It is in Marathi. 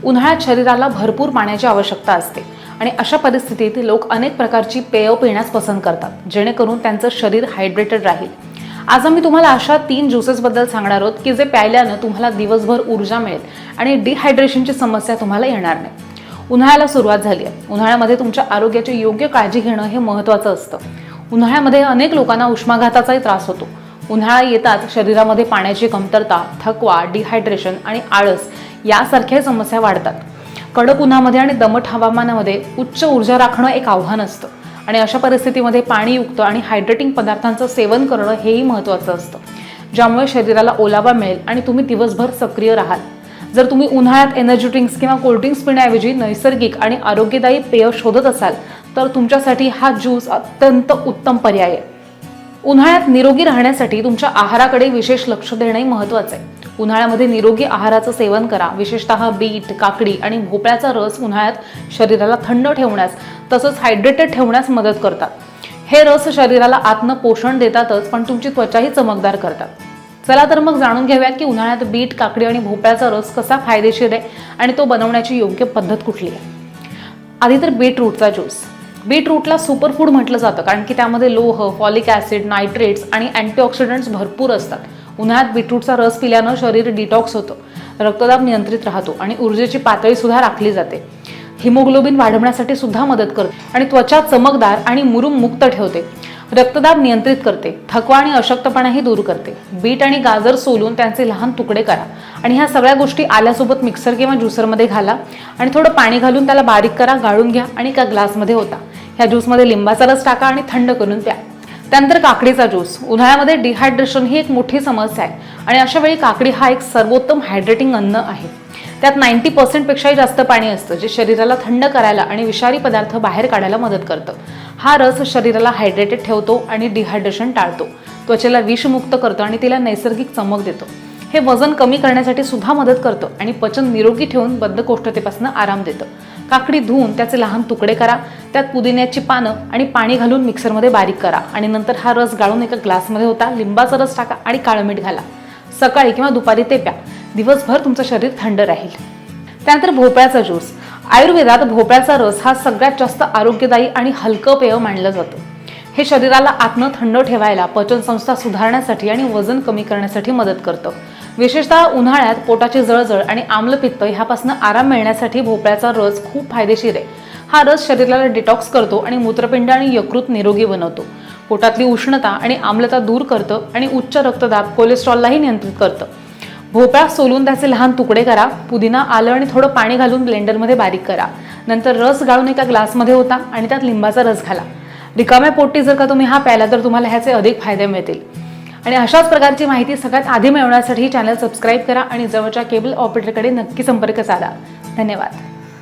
उन्हाळ्यात शरीराला भरपूर पाण्याची आवश्यकता असते आणि अशा परिस्थितीत लोक अनेक प्रकारची पेय पिण्यास पसंत करतात, जेणेकरून त्यांचं शरीर हायड्रेटेड राहील। आज आम्ही तुम्हाला अशा 3 ज्यूसेस बद्दल सांगणार आहोत की जे प्यायल्यानं तुम्हाला दिवसभर ऊर्जा मिळेल आणि डिहायड्रेशनची समस्या तुम्हाला येणार नाही। उन्हाळ्याला सुरुवात झाली आहे। उन्हाळ्यामध्ये तुमच्या आरोग्याची योग्य काळजी घेणं हे महत्त्वाचं असतं। उन्हाळ्यामध्ये अनेक लोकांना उष्माघाताचाही त्रास होतो। उन्हाळा येताच शरीरामध्ये पाण्याची कमतरता, थकवा, डिहायड्रेशन आणि आळस यासारख्या समस्या वाढतात। कडक उन्हामध्ये आणि दमट हवामानामध्ये उच्च ऊर्जा राखणं एक आव्हान असतं आणि अशा परिस्थितीमध्ये पाणीयुक्त आणि हायड्रेटिंग पदार्थांचं सेवन करणं हेही महत्त्वाचं असतं, ज्यामुळे शरीराला ओलावा मिळेल आणि तुम्ही दिवसभर सक्रिय राहाल। जर तुम्ही उन्हाळ्यात एनर्जी ड्रिंक्स किंवा कोल्ड ड्रिंक्स पिण्याऐवजी नैसर्गिक आणि आरोग्यदायी पेय शोधत असाल तर तुमच्यासाठी हा ज्यूस अत्यंत उत्तम पर्याय आहे। उन्हाळ्यात निरोगी राहण्यासाठी तुमच्या आहाराकडे विशेष लक्ष देणंही महत्त्वाचं आहे। उन्हाळ्यामध्ये निरोगी आहाराचं सेवन करा। विशेषतः बीट, काकडी आणि भोपळ्याचा रस उन्हाळ्यात शरीराला थंड ठेवण्यास तसंच हायड्रेटेड ठेवण्यास मदत करतात। हे रस शरीराला आत्म पोषण देतातच, पण तुमची त्वचाही चमकदार करतात। चला तर मग जाणून घेऊयात की उन्हाळ्यात बीट, काकडी आणि भोपळ्याचा रस कसा फायदेशीर आहे आणि तो बनवण्याची योग्य पद्धत कुठली आहे। आधी तर बीटरूटचा ज्यूस। बीटरूटला सुपरफूड म्हटलं जातं कारण की त्यामध्ये लोह, फॉलिक ॲसिड, नायट्रेट्स आणि अँटीऑक्सिडंट्स भरपूर असतात। उन्हाळ्यात बीटरूटचा रस पिल्यानं शरीर डिटॉक्स होतं, रक्तदाब नियंत्रित राहतो आणि ऊर्जेची पातळी सुद्धा राखली जाते। हिमोग्लोबिन वाढवण्यासाठी सुद्धा मदत करते आणि त्वचा चमकदार आणि मुरूम मुक्त ठेवते। रक्तदाब नियंत्रित करते, थकवा आणि अशक्तपणाही दूर करते। बीट आणि गाजर सोलून त्यांचे लहान तुकडे करा आणि ह्या सगळ्या गोष्टी आल्यासोबत मिक्सर किंवा ज्युसरमध्ये घाला आणि थोडं पाणी घालून त्याला बारीक करा, गाळून घ्या आणि एका ग्लासमध्ये ओता। ह्या ज्यूसमध्ये लिंबाचा रस टाका आणि थंड करून प्या। त्यानंतर काकडीचा ज्यूस। उन्हाळ्यामध्ये डिहायड्रेशन ही एक मोठी समस्या आहे आणि अशा वेळी काकडी हा एक सर्वोत्तम हायड्रेटिंग अन्न आहे। त्यात 90% पेक्षाही जास्त पाणी असतं, जे शरीराला थंड करायला आणि विषारी पदार्थ बाहेर काढायला मदत करतं। हा रस शरीराला हायड्रेटेड ठेवतो आणि डिहायड्रेशन टाळतो, त्वचेला विषमुक्त करतो आणि तिला नैसर्गिक चमक देतो। हे वजन कमी करण्यासाठी सुद्धा मदत करतं आणि पचन निरोगी ठेवून बद्धकोष्ठतेपासून आराम देतं। काकडी धुवून त्याचे लहान तुकडे करा, त्यात पुदिन्याची पानं आणि पाणी घालून मिक्सरमध्ये बारीक करा आणि नंतर हा रस गाळून एका ग्लासमध्ये ओता, लिंबाचा रस टाका आणि काळं मीठ घाला। सकाळी किंवा दुपारी ते प्या। दिवसभर तुमचं शरीर थंड राहील। त्यानंतर भोपळ्याचा ज्यूस। आयुर्वेदात भोपळ्याचा रस हा सगळ्यात जास्त आरोग्यदायी आणि हलकं पेय मानलं जातं। हे शरीराला आतनं थंड ठेवायला, पचनसंस्था सुधारण्यासाठी आणि वजन कमी करण्यासाठी मदत करतं। विशेषतः उन्हाळ्यात पोटाची जळजळ आणि आम्लपित्त ह्यापासून आराम मिळण्यासाठी भोपळ्याचा रस खूप फायदेशीर आहे। हा रस शरीराला डिटॉक्स करतो आणि मूत्रपिंड आणि यकृत निरोगी बनवतो। पोटातली उष्णता आणि आम्लता दूर करतं आणि उच्च रक्तदाब, कोलेस्ट्रॉललाही नियंत्रित करतं। भोपळा सोलून त्याचे लहान तुकडे करा, पुदिना, आलं आणि थोडं पाणी घालून ब्लेंडरमध्ये बारीक करा। नंतर रस गाळून एका ग्लासमध्ये ओता आणि त्यात लिंबाचा रस घाला। रिकाम्या पोटी जर का तुम्ही हा प्यायला तर तुम्हाला ह्याचे अधिक फायदे मिळतील। आणि अशाच प्रकारची माहिती सगळ्यात आधी मिळवण्यासाठी चॅनल सबस्क्राईब करा आणि जवळच्या केबल ऑपरेटरकडे नक्की संपर्क साधा। धन्यवाद।